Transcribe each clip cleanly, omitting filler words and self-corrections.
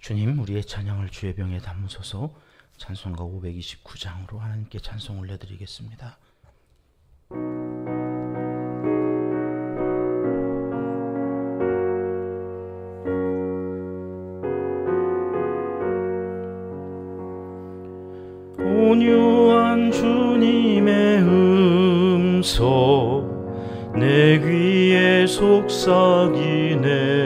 주님, 우리의 찬양을 주의 병에 담으소서. 찬송가 529장으로 하나님께 찬송 올려드리겠습니다. 온유한 주님의 음성 내 귀에 속삭이네.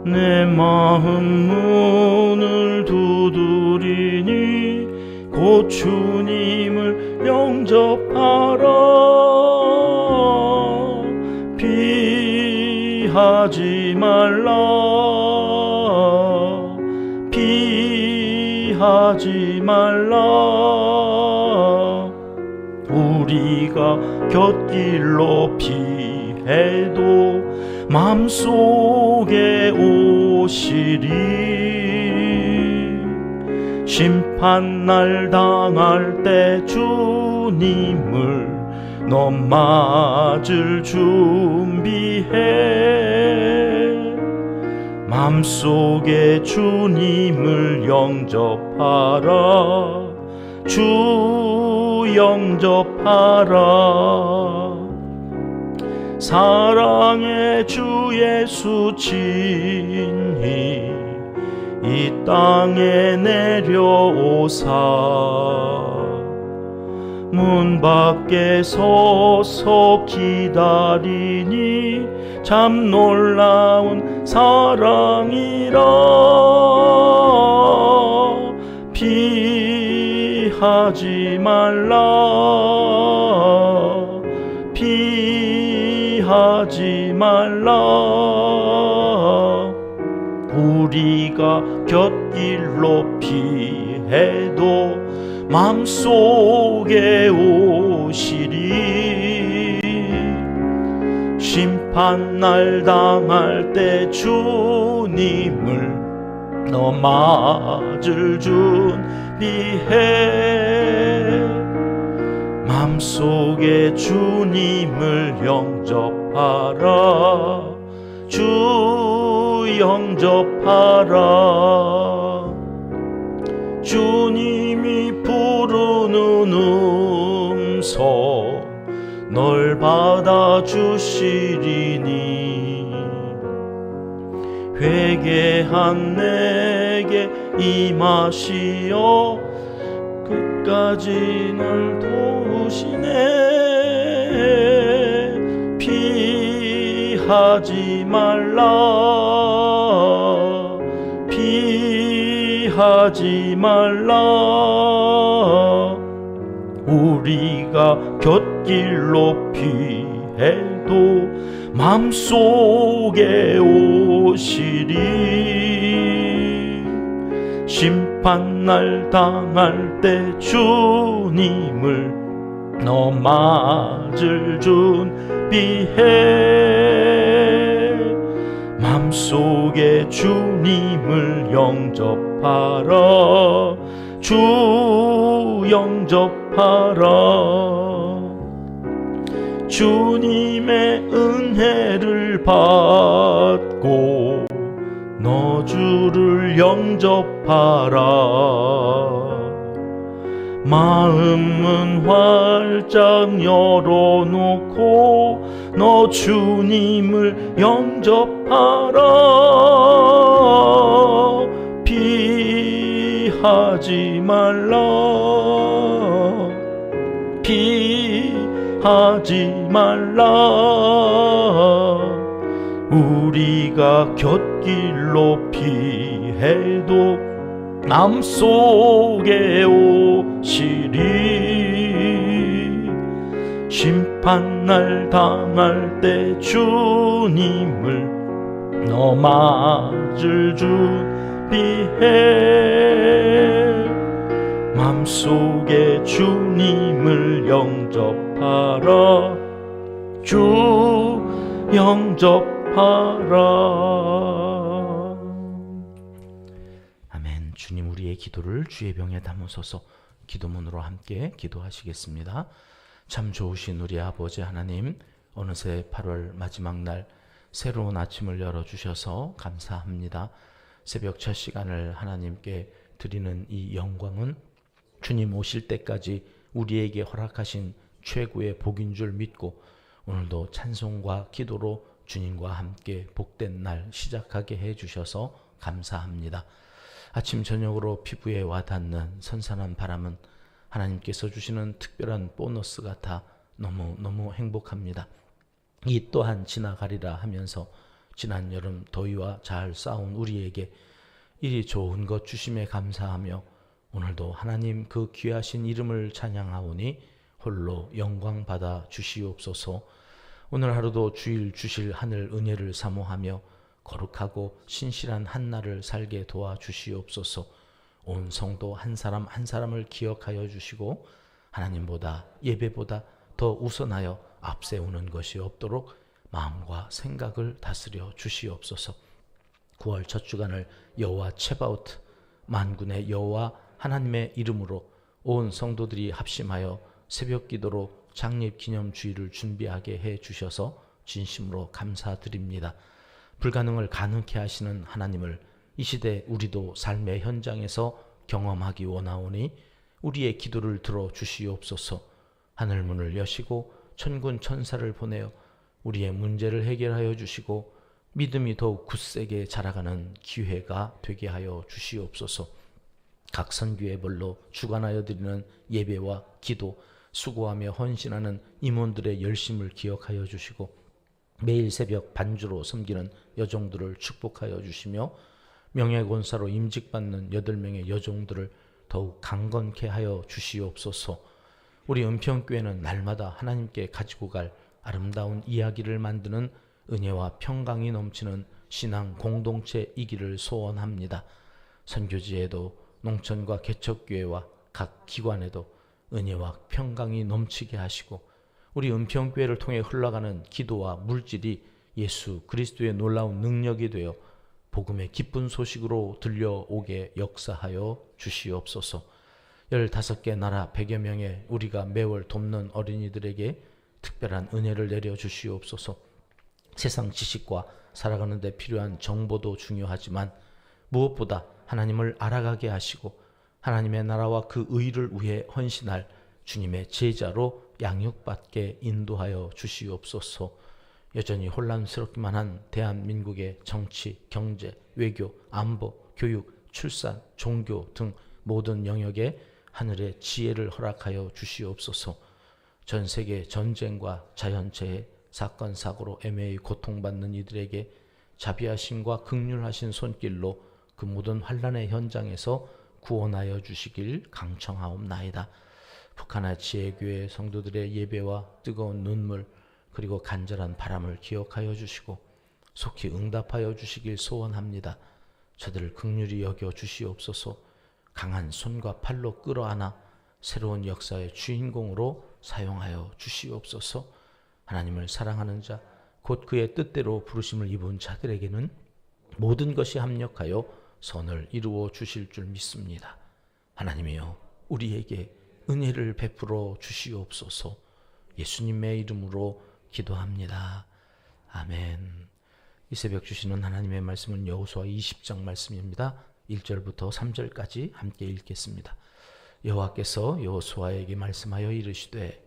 내 마음 문을 두드리니 곧 주님을 영접하라. 피하지 말라. 피하지 말라. 우리가 곁길로 피해도 맘속에 오시리. 심판날 당할 때 주님을 너 맞을 준비해. 맘속에 주님을 영접하라. 주 영접하라. 사랑의 주 예수 친히 이 땅에 내려오사 문 밖에 서서 기다리니 참 놀라운 사랑이라. 피하지 말라. 피하지 말라. 우리가 곁길로 피해도 맘속에 오시리. 심판날 당할 때 주님을 너 맞을 준비해. 맘속에 주님을 영접하라. 주 영접하라. 주님이 부르는 음성 널 받아주시리니 회개한 내게 임하시어 끝까지 널 도우시네. 피하지 말라. 피하지 말라. 우리가 곁길로 피해도 맘속에 오시리. 심판날 당할 때 주님을 너 맞을 준비해. 맘속에 주님을 영접하라. 주 영접하라. 주님의 은혜를 받고 너 주를 영접하라. 마음은 활짝 열어놓고 너 주님을 영접하라. 피하지 말라. 피하지 말라. 우리가 곁길로 피해도 맘속에 오시리. 심판날 당할 때 주님을 너 맞을 준비해. 맘속에 주님을 영접하라. 주 영접하라. 아멘. 주님, 우리의 기도를 주의 병에 담으소서. 기도문으로 함께 기도하시겠습니다. 참 좋으신 우리 아버지 하나님, 어느새 8월 마지막 날 새로운 아침을 열어주셔서 감사합니다. 새벽 첫 시간을 하나님께 드리는 이 영광은 주님 오실 때까지 우리에게 허락하신 최고의 복인 줄 믿고 오늘도 찬송과 기도로 주님과 함께 복된 날 시작하게 해주셔서 감사합니다. 아침 저녁으로 피부에 와닿는 선선한 바람은 하나님께서 주시는 특별한 보너스 같아 너무 행복합니다. 이 또한 지나가리라 하면서 지난 여름 더위와 잘 싸운 우리에게 이리 좋은 것 주심에 감사하며 오늘도 하나님 그 귀하신 이름을 찬양하오니 홀로 영광 받아 주시옵소서. 오늘 하루도 주일 주실 하늘 은혜를 사모하며 거룩하고 신실한 한날을 살게 도와주시옵소서. 온 성도 한 사람 한 사람을 기억하여 주시고 하나님보다 예배보다 더 우선하여 앞세우는 것이 없도록 마음과 생각을 다스려 주시옵소서. 9월 첫 주간을 여호와 체바오트 만군의 여호와 하나님의 이름으로 온 성도들이 합심하여 새벽 기도로 창립 기념 주일을 준비하게 해 주셔서 진심으로 감사드립니다. 불가능을 가능케 하시는 하나님을 이 시대 우리도 삶의 현장에서 경험하기 원하오니 우리의 기도를 들어 주시옵소서. 하늘문을 여시고 천군 천사를 보내어 우리의 문제를 해결하여 주시고 믿음이 더욱 굳세게 자라가는 기회가 되게 하여 주시옵소서. 각 선교의 벌로 주관하여 드리는 예배와 기도, 수고하며 헌신하는 임원들의 열심을 기억하여 주시고 매일 새벽 반주로 섬기는 여종들을 축복하여 주시며 명예권사로 임직받는 8명의 여종들을 더욱 강건케 하여 주시옵소서. 우리 은평교회는 날마다 하나님께 가지고 갈 아름다운 이야기를 만드는 은혜와 평강이 넘치는 신앙 공동체이기를 소원합니다. 선교지에도 농촌과 개척교회와 각 기관에도 은혜와 평강이 넘치게 하시고 우리 은평교회를 통해 흘러가는 기도와 물질이 예수 그리스도의 놀라운 능력이 되어 복음의 기쁜 소식으로 들려오게 역사하여 주시옵소서. 15개 나라 100여 명의 우리가 매월 돕는 어린이들에게 특별한 은혜를 내려 주시옵소서. 세상 지식과 살아가는 데 필요한 정보도 중요하지만 무엇보다 하나님을 알아가게 하시고 하나님의 나라와 그 의를 위해 헌신할 주님의 제자로 양육받게 인도하여 주시옵소서. 여전히 혼란스럽기만 한 대한민국의 정치, 경제, 외교, 안보, 교육, 출산, 종교 등 모든 영역에 하늘의 지혜를 허락하여 주시옵소서. 전 세계 전쟁과 자연재해, 사건, 사고로 애매히 고통받는 이들에게 자비하심과 긍휼하신 손길로 그 모든 환난의 현장에서 구원하여 주시길 강청하옵나이다. 북한의 지혜교회 성도들의 예배와 뜨거운 눈물 그리고 간절한 바람을 기억하여 주시고 속히 응답하여 주시길 소원합니다. 저들을 긍휼히 여겨 주시옵소서. 강한 손과 팔로 끌어안아 새로운 역사의 주인공으로 사용하여 주시옵소서. 하나님을 사랑하는 자, 곧 그의 뜻대로 부르심을 입은 자들에게는 모든 것이 합력하여 선을 이루어 주실 줄 믿습니다. 하나님이여 우리에게 은혜를 베풀어 주시옵소서. 예수님의 이름으로 기도합니다. 아멘. 이 새벽 주시는 하나님의 말씀은 여호수아 20장 말씀입니다. 1절부터 3절까지 함께 읽겠습니다. 여호와께서 여호수아에게 말씀하여 이르시되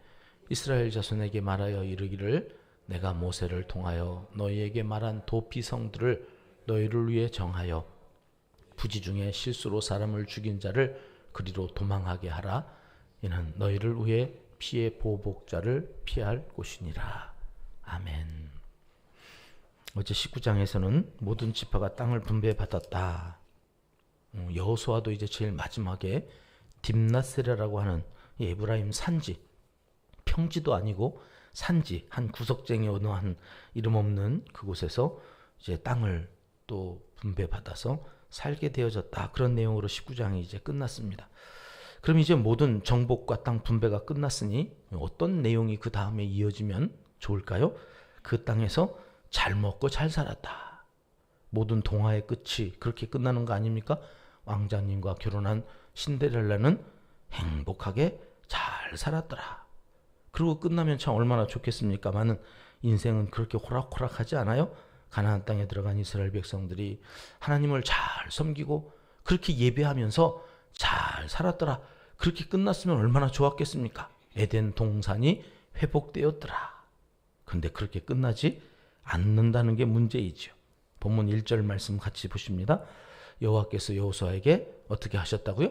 이스라엘 자손에게 말하여 이르기를 내가 모세를 통하여 너희에게 말한 도피성들을 너희를 위해 정하여 부지 중에 실수로 사람을 죽인 자를 그리로 도망하게 하라. 이는 너희를 위해 피의 보복자를 피할 곳이니라. 아멘. 어제 19장에서는 모든 지파가 땅을 분배받았다. 여호수아도 이제 제일 마지막에 딥나세라라고 하는 에브라임 산지, 평지도 아니고 산지, 한 구석쟁이 어느 한 이름 없는 그곳에서 이제 땅을 또 분배받아서 살게 되어졌다. 그런 내용으로 19장이 이제 끝났습니다. 그럼 이제 모든 정복과 땅 분배가 끝났으니 어떤 내용이 그 다음에 이어지면 좋을까요? 그 땅에서 잘 먹고 잘 살았다. 모든 동화의 끝이 그렇게 끝나는 거 아닙니까? 왕자님과 결혼한 신데렐라는 행복하게 잘 살았더라. 그리고 끝나면 참 얼마나 좋겠습니까마는 인생은 그렇게 호락호락하지 않아요? 가나안 땅에 들어간 이스라엘 백성들이 하나님을 잘 섬기고 그렇게 예배하면서 잘 살았더라. 그렇게 끝났으면 얼마나 좋았겠습니까? 에덴 동산이 회복되었더라. 그런데 그렇게 끝나지 않는다는 게 문제이죠. 본문 1절 말씀 같이 보십니다. 여호와께서 여호수아에게 어떻게 하셨다고요?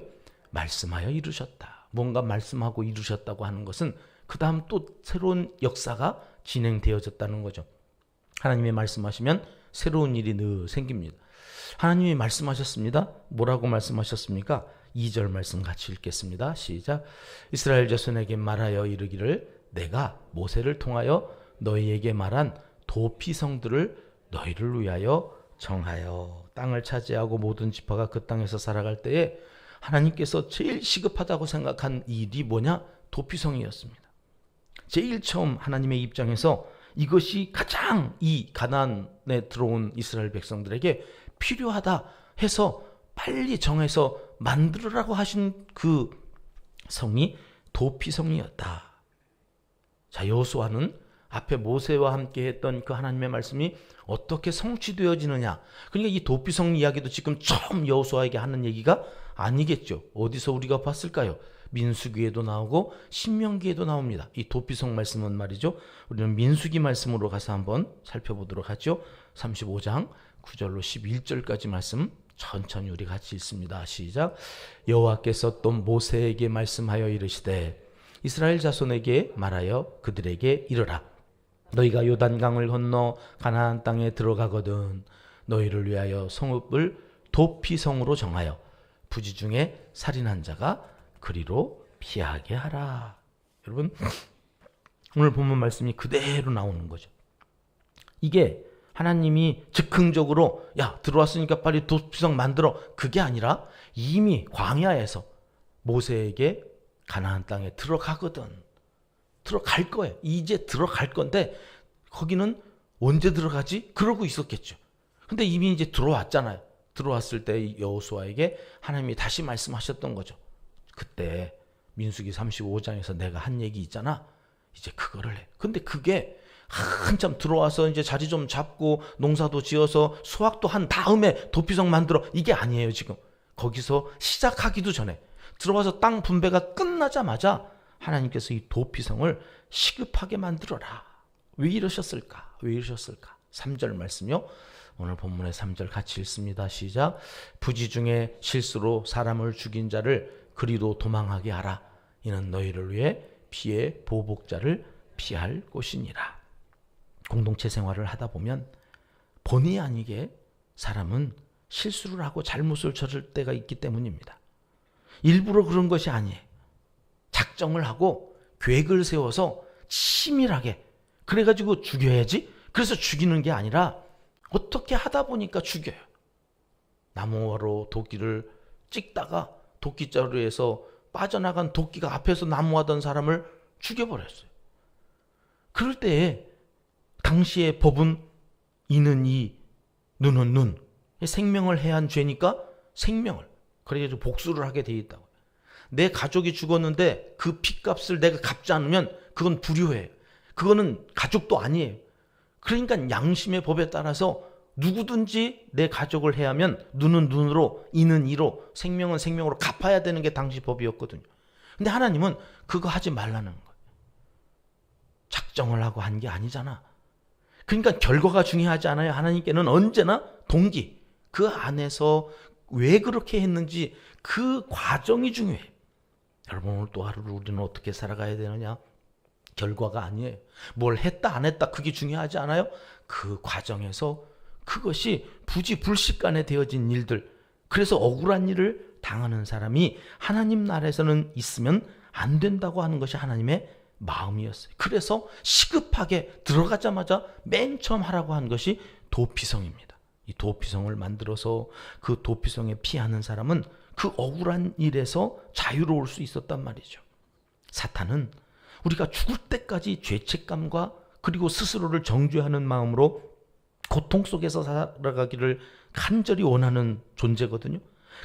말씀하여 이루셨다. 뭔가 말씀하고 이루셨다고 하는 것은 그 다음 또 새로운 역사가 진행되어졌다는 거죠. 하나님이 말씀하시면 새로운 일이 늘 생깁니다. 하나님이 말씀하셨습니다. 뭐라고 말씀하셨습니까? 2절 말씀 같이 읽겠습니다. 시작. 이스라엘 자손에게 말하여 이르기를 내가 모세를 통하여 너희에게 말한 도피성들을 너희를 위하여 정하여 땅을 차지하고 모든 지파가 그 땅에서 살아갈 때에 하나님께서 제일 시급하다고 생각한 일이 뭐냐? 도피성이었습니다. 제일 처음 하나님의 입장에서 이것이 가장 이 가나안에 들어온 이스라엘 백성들에게 필요하다 해서 빨리 정해서 만들으라고 하신 그 성이 도피성이었다. 자, 여호수아는 앞에 모세와 함께 했던 그 하나님의 말씀이 어떻게 성취되어지느냐. 그러니까 이 도피성 이야기도 지금 처음 여호수아에게 하는 얘기가 아니겠죠. 어디서 우리가 봤을까요? 민수기에도 나오고 신명기에도 나옵니다. 이 도피성 말씀은 말이죠. 우리는 민수기 말씀으로 가서 한번 살펴보도록 하죠. 35장 9절로 11절까지 말씀 천천히 우리 같이 읽습니다. 시작. 여호와께서 또 모세에게 말씀하여 이르시되 이스라엘 자손에게 말하여 그들에게 이르라. 너희가 요단강을 건너 가나안 땅에 들어가거든 너희를 위하여 성읍을 도피성으로 정하여 부지 중에 살인한 자가 그리로 피하게 하라. 여러분, 오늘 본문 말씀이 그대로 나오는 거죠. 이게 하나님이 즉흥적으로 야 들어왔으니까 빨리 도피성 만들어, 그게 아니라 이미 광야에서 모세에게 가나안 땅에 들어가거든, 들어갈 거예요. 이제 들어갈 건데 거기는 언제 들어가지? 그러고 있었겠죠. 근데 이미 이제 들어왔잖아요. 들어왔을 때 여호수아에게 하나님이 다시 말씀하셨던 거죠. 그때 민수기 35장에서 내가 한 얘기 있잖아. 이제 그거를 해. 근데 그게 한참 들어와서 이제 자리 좀 잡고 농사도 지어서 수확도 한 다음에 도피성 만들어, 이게 아니에요. 지금 거기서 시작하기도 전에 들어와서 땅 분배가 끝나자마자 하나님께서 이 도피성을 시급하게 만들어라. 왜 이러셨을까? 왜 이러셨을까? 3절 말씀요. 오늘 본문의 3절 같이 읽습니다. 시작. 부지 중에 실수로 사람을 죽인 자를 그리로 도망하게 하라. 이는 너희를 위해 피의 보복자를 피할 곳이니라. 공동체 생활을 하다 보면 본의 아니게 사람은 실수를 하고 잘못을 저질 때가 있기 때문입니다. 일부러 그런 것이 아니에요. 작정을 하고 계획을 세워서 치밀하게 그래가지고 죽여야지, 그래서 죽이는 게 아니라 어떻게 하다 보니까 죽여요. 나무로 도끼를 찍다가 도끼자루에서 빠져나간 도끼가 앞에서 나무하던 사람을 죽여버렸어요. 그럴 때에 당시의 법은 이는 이, 눈은 눈, 생명을 해한 죄니까 생명을, 그래가지고 복수를 하게 돼 있다고. 내 가족이 죽었는데 그 핏값을 내가 갚지 않으면 그건 불효예요. 그거는 가족도 아니에요. 그러니까 양심의 법에 따라서 누구든지 내 가족을 해하면 눈은 눈으로, 이는 이로, 생명은 생명으로 갚아야 되는 게 당시 법이었거든요. 근데 하나님은 그거 하지 말라는 거예요. 작정을 하고 한 게 아니잖아. 그러니까 결과가 중요하지 않아요. 하나님께는 언제나 동기, 그 안에서 왜 그렇게 했는지 그 과정이 중요해요. 여러분, 오늘 또 하루를 우리는 어떻게 살아가야 되느냐? 결과가 아니에요. 뭘 했다 안 했다 그게 중요하지 않아요? 그 과정에서 그것이 부지불식간에 되어진 일들, 그래서 억울한 일을 당하는 사람이 하나님 나라에서는 있으면 안 된다고 하는 것이 하나님의 마음이었어요. 그래서 시급하게 들어가자마자 맨 처음 하라고 한 것이 도피성입니다. 이 도피성을 만들어서 그 도피성에 피하는 사람은 그 억울한 일에서 자유로울 수 있었단 말이죠. 사탄은 우리가 죽을 때까지 죄책감과 그리고 스스로를 정죄하는 마음으로 고통 속에서 살아가기를 간절히 원하는 존재거든요.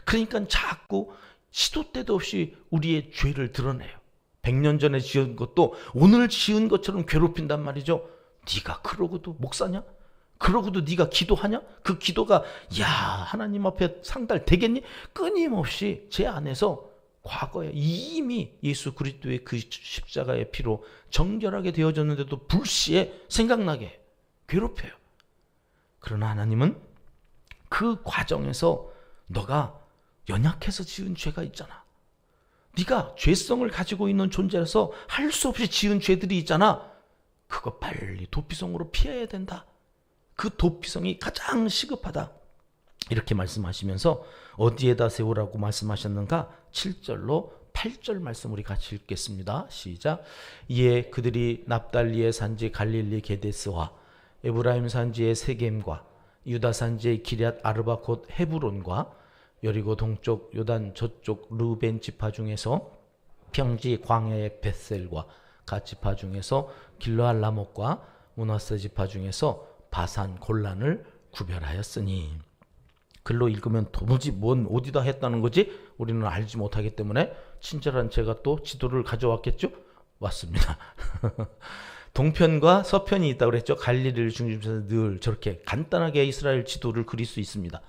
그러니까 자꾸 시도 때도 없이 우리의 죄를 드러내요. 100년 전에 지은 것도 오늘 지은 것처럼 괴롭힌단 말이죠. 네가 그러고도 목사냐? 그러고도 네가 기도하냐? 그 기도가 야 하나님 앞에 상달되겠니? 끊임없이 제 안에서 과거에 이미 예수 그리스도의 그 십자가의 피로 정결하게 되어졌는데도 불시에 생각나게 괴롭혀요. 그러나 하나님은 그 과정에서 너가 연약해서 지은 죄가 있잖아. 네가 죄성을 가지고 있는 존재라서 할 수 없이 지은 죄들이 있잖아. 그거 빨리 도피성으로 피해야 된다. 그 도피성이 가장 시급하다. 이렇게 말씀하시면서 어디에다 세우라고 말씀하셨는가? 7절로 8절 말씀 우리 같이 읽겠습니다. 시작. 이에 그들이 납달리의 산지 갈릴리 게데스와 에브라임 산지의 세겜과 유다 산지의 기럇 아르바 곧 헤브론과 여리고 동쪽 요단 저쪽 르벤 지파 중에서 평지 광야의 벳셀과 갓 지파 중에서 길르앗 라못과 므낫세 지파 중에서 바산 골란을 구별하였으니. 글로 읽으면 도무지 뭔 어디다 했다는 거지 우리는 알지 못하기 때문에 친절한 제가 또 지도를 가져왔겠죠? 왔습니다. 동편과 서편이 있다고 그랬죠. 갈릴리를 중심으로 늘 저렇게 간단하게 이스라엘 지도를 그릴 수 있습니다.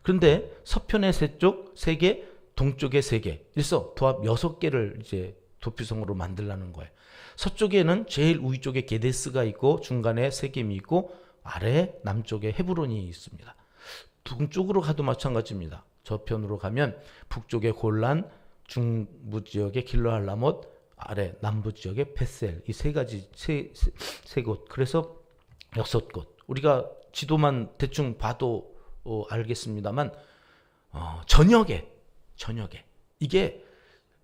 그런데 서편의 3쪽 3개, 동쪽의 3개, 그래서 도합 6개를 이제 도피성으로 만들라는 거예요. 서쪽에는 제일 위쪽에 게데스가 있고 중간에 세겜이 있고 아래 남쪽에 헤브론이 있습니다. 동쪽으로 가도 마찬가지입니다. 저편으로 가면 북쪽에 골란, 중부 지역에 길르앗 라못, 아래 남부 지역에 벳셀, 이 3가지 세 곳. 그래서 6곳. 우리가 지도만 대충 봐도 알겠습니다만 저녁에 이게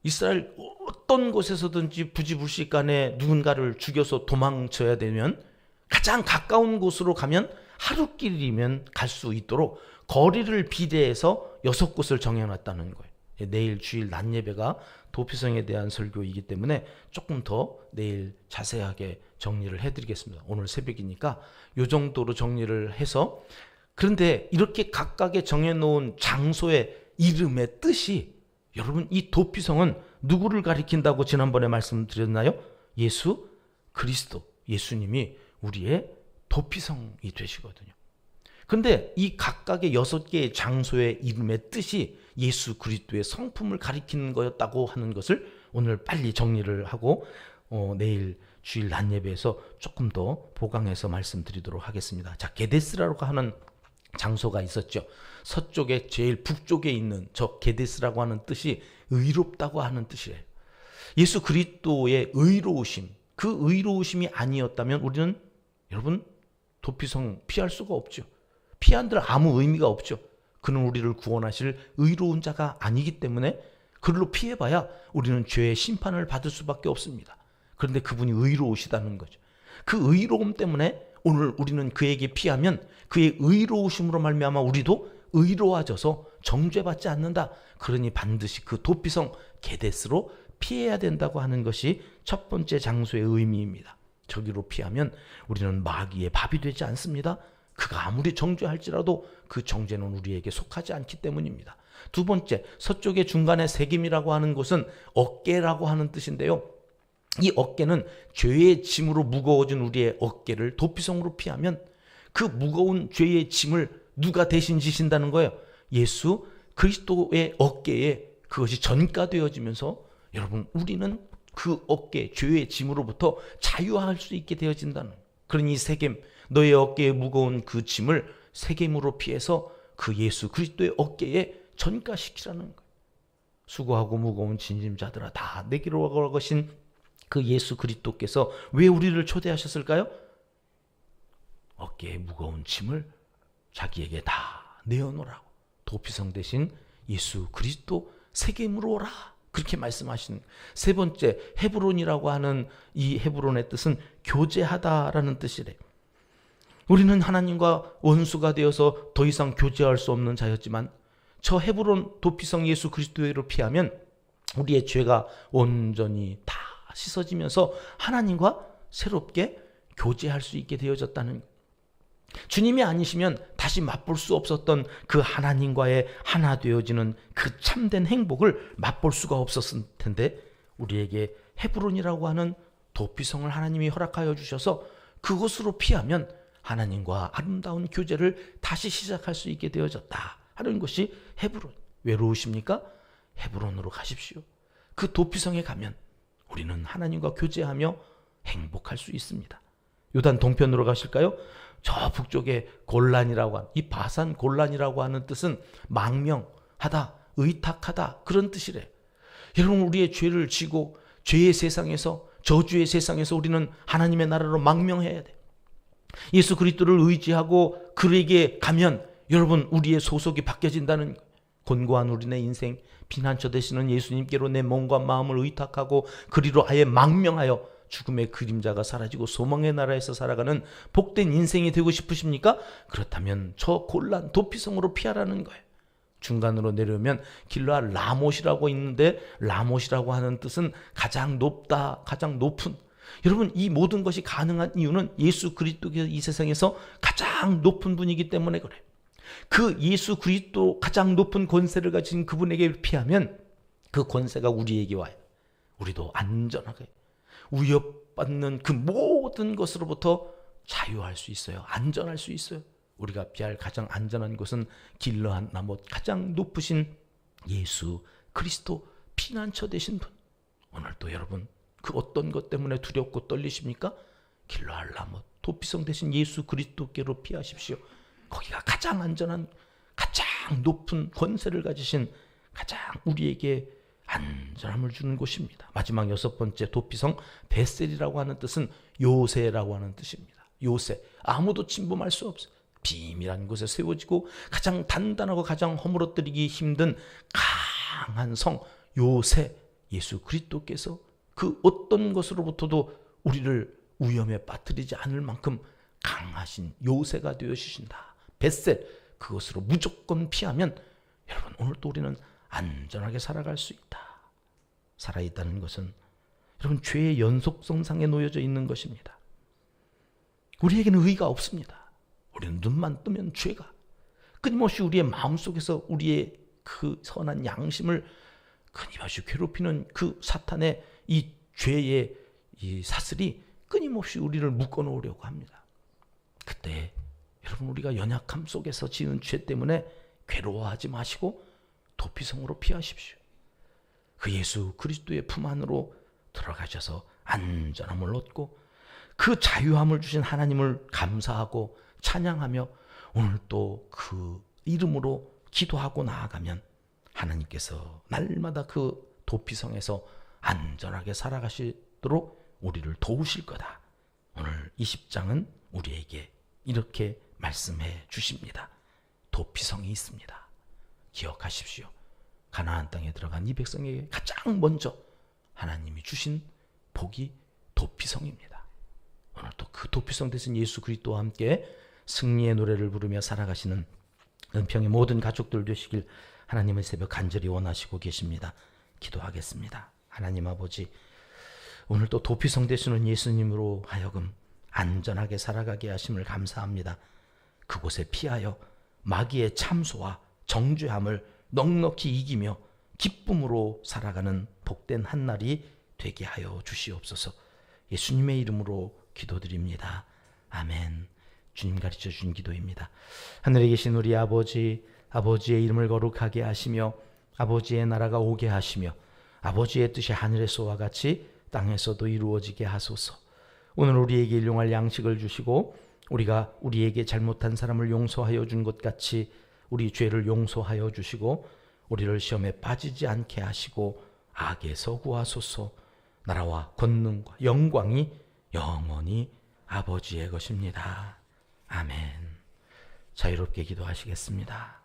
이스라엘 어떤 곳에서든지 부지불식간에 누군가를 죽여서 도망쳐야 되면 가장 가까운 곳으로 가면 하루길이면 갈 수 있도록 거리를 비례해서 6곳을 정해놨다는 거예요. 내일 주일 낮 예배가 도피성에 대한 설교이기 때문에 조금 더 내일 자세하게 정리를 해드리겠습니다. 오늘 새벽이니까 이 정도로 정리를 해서, 그런데 이렇게 각각의 정해놓은 장소의 이름의 뜻이, 여러분 이 도피성은 누구를 가리킨다고 지난번에 말씀드렸나요? 예수 그리스도, 예수님이 우리의 도피성이 되시거든요. 근데 이 각각의 6개의 장소의 이름의 뜻이 예수 그리스도의 성품을 가리키는 거였다고 하는 것을 오늘 빨리 정리를 하고 내일 주일 낮 예배에서 조금 더 보강해서 말씀드리도록 하겠습니다. 자, 게데스라고 하는 장소가 있었죠. 서쪽에 제일 북쪽에 있는 저 게데스라고 하는 뜻이 의롭다고 하는 뜻이에요. 예수 그리스도의 의로우심, 그 의로우심이 아니었다면 우리는 여러분 도피성 피할 수가 없죠. 피한들 아무 의미가 없죠. 그는 우리를 구원하실 의로운 자가 아니기 때문에 그걸로 피해봐야 우리는 죄의 심판을 받을 수밖에 없습니다. 그런데 그분이 의로우시다는 거죠. 그 의로움 때문에 오늘 우리는 그에게 피하면 그의 의로우심으로 말미암아 우리도 의로워져서 정죄받지 않는다. 그러니 반드시 그 도피성 게데스로 피해야 된다고 하는 것이 첫 번째 장소의 의미입니다. 저기로 피하면 우리는 마귀의 밥이 되지 않습니다. 그가 아무리 정죄할지라도 그 정죄는 우리에게 속하지 않기 때문입니다. 두 번째, 서쪽의 중간에 세겜이라고 하는 곳은 어깨라고 하는 뜻인데요. 이 어깨는 죄의 짐으로 무거워진 우리의 어깨를 도피성으로 피하면 그 무거운 죄의 짐을 누가 대신 지신다는 거예요? 예수 그리스도의 어깨에 그것이 전가되어지면서 여러분 우리는 그 어깨, 죄의 짐으로부터 자유할 수 있게 되어진다는 거예요. 그러니 세겜, 너의 어깨에 무거운 그 짐을 세겜으로 피해서 그 예수 그리스도의 어깨에 전가시키라는 거예요. 수고하고 무거운 짐자들아 다 내게로 오신 그 예수 그리스도께서 왜 우리를 초대하셨을까요? 어깨에 무거운 짐을 자기에게 다 내어놓으라고. 도피성 대신 예수 그리스도 세겜으로 오라. 그렇게 말씀하시는. 세 번째, 헤브론이라고 하는 이 헤브론의 뜻은 교제하다라는 뜻이래. 우리는 하나님과 원수가 되어서 더 이상 교제할 수 없는 자였지만 저 헤브론 도피성 예수 그리스도로 피하면 우리의 죄가 온전히 다 씻어지면서 하나님과 새롭게 교제할 수 있게 되어졌다는 거예요. 주님이 아니시면 다시 맛볼 수 없었던 그 하나님과의 하나 되어지는 그 참된 행복을 맛볼 수가 없었을 텐데 우리에게 헤브론이라고 하는 도피성을 하나님이 허락하여 주셔서 그곳으로 피하면 하나님과 아름다운 교제를 다시 시작할 수 있게 되어졌다 하는 것이 헤브론. 외로우십니까? 헤브론으로 가십시오. 그 도피성에 가면 우리는 하나님과 교제하며 행복할 수 있습니다. 요단 동편으로 가실까요? 저 북쪽에 골란이라고 하는, 이 바산 골란이라고 하는 뜻은 망명하다, 의탁하다, 그런 뜻이래요. 여러분, 우리의 죄를 지고 죄의 세상에서, 저주의 세상에서 우리는 하나님의 나라로 망명해야 돼. 예수 그리스도를 의지하고 그에게 가면 여러분, 우리의 소속이 바뀌어진다는 거예요. 곤고한 우리네 인생, 피난처 되시는 예수님께로 내 몸과 마음을 의탁하고 그리로 아예 망명하여 죽음의 그림자가 사라지고 소망의 나라에서 살아가는 복된 인생이 되고 싶으십니까? 그렇다면 저 골란 도피성으로 피하라는 거예요. 중간으로 내려오면 길르앗 라못이라고 있는데, 라못이라고 하는 뜻은 가장 높다, 가장 높은. 여러분, 이 모든 것이 가능한 이유는 예수 그리스도께서 이 세상에서 가장 높은 분이기 때문에 그래요. 그 예수 그리스도 가장 높은 권세를 가진 그분에게 피하면 그 권세가 우리에게 와요. 우리도 안전하게 위협받는 그 모든 것으로부터 자유할 수 있어요. 안전할 수 있어요. 우리가 피할 가장 안전한 곳은 길르앗 라못, 가장 높으신 예수 그리스도, 피난처 되신 분. 오늘도 여러분, 그 어떤 것 때문에 두렵고 떨리십니까? 길르앗 라못, 도피성 되신 예수 그리스도께로 피하십시오. 거기가 가장 안전한, 가장 높은 권세를 가지신, 가장 우리에게 안전함을 주는 곳입니다. 마지막 6번째 도피성 베셀이라고 하는 뜻은 요새라고 하는 뜻입니다. 요새, 아무도 침범할 수 없어요. 비밀한 곳에 세워지고 가장 단단하고 가장 허물어뜨리기 힘든 강한 성 요새, 예수 그리스도께서 그 어떤 것으로부터도 우리를 위험에 빠뜨리지 않을 만큼 강하신 요새가 되어주신다. 베셀, 그것으로 무조건 피하면 여러분, 오늘도 우리는 안전하게 살아갈 수 있다. 살아있다는 것은 여러분, 죄의 연속성상에 놓여져 있는 것입니다. 우리에게는 의가 없습니다. 우리는 눈만 뜨면 죄가 끊임없이 우리의 마음속에서 우리의 그 선한 양심을 끊임없이 괴롭히는 그 사탄의 이 죄의 이 사슬이 끊임없이 우리를 묶어놓으려고 합니다. 그때 여러분, 우리가 연약함 속에서 지은 죄 때문에 괴로워하지 마시고 도피성으로 피하십시오. 그 예수 그리스도의 품 안으로 들어가셔서 안전함을 얻고 그 자유함을 주신 하나님을 감사하고 찬양하며 오늘 또 그 이름으로 기도하고 나아가면 하나님께서 날마다 그 도피성에서 안전하게 살아가시도록 우리를 도우실 거다. 오늘 20장은 우리에게 이렇게 말씀해 주십니다. 도피성이 있습니다. 기억하십시오. 가나안 땅에 들어간 이 백성에게 가장 먼저 하나님이 주신 복이 도피성입니다. 오늘 또 그 도피성 되신 예수 그리스도와 함께 승리의 노래를 부르며 살아가시는 은평의 모든 가족들 되시길 하나님의 새벽 간절히 원하시고 계십니다. 기도하겠습니다. 하나님 아버지, 오늘 또 도피성 되시는 예수님으로 하여금 안전하게 살아가게 하심을 감사합니다. 그곳에 피하여 마귀의 참소와 정죄함을 넉넉히 이기며 기쁨으로 살아가는 복된 한날이 되게 하여 주시옵소서. 예수님의 이름으로 기도드립니다. 아멘. 주님 가르쳐 주신 기도입니다. 하늘에 계신 우리 아버지, 아버지의 이름을 거룩하게 하시며 아버지의 나라가 오게 하시며 아버지의 뜻이 하늘에서와 같이 땅에서도 이루어지게 하소서. 오늘 우리에게 일용할 양식을 주시고 우리가 우리에게 잘못한 사람을 용서하여 준 것 같이 우리 죄를 용서하여 주시고 우리를 시험에 빠지지 않게 하시고 악에서 구하소서. 나라와 권능과 영광이 영원히 아버지의 것입니다. 아멘. 자유롭게 기도하시겠습니다.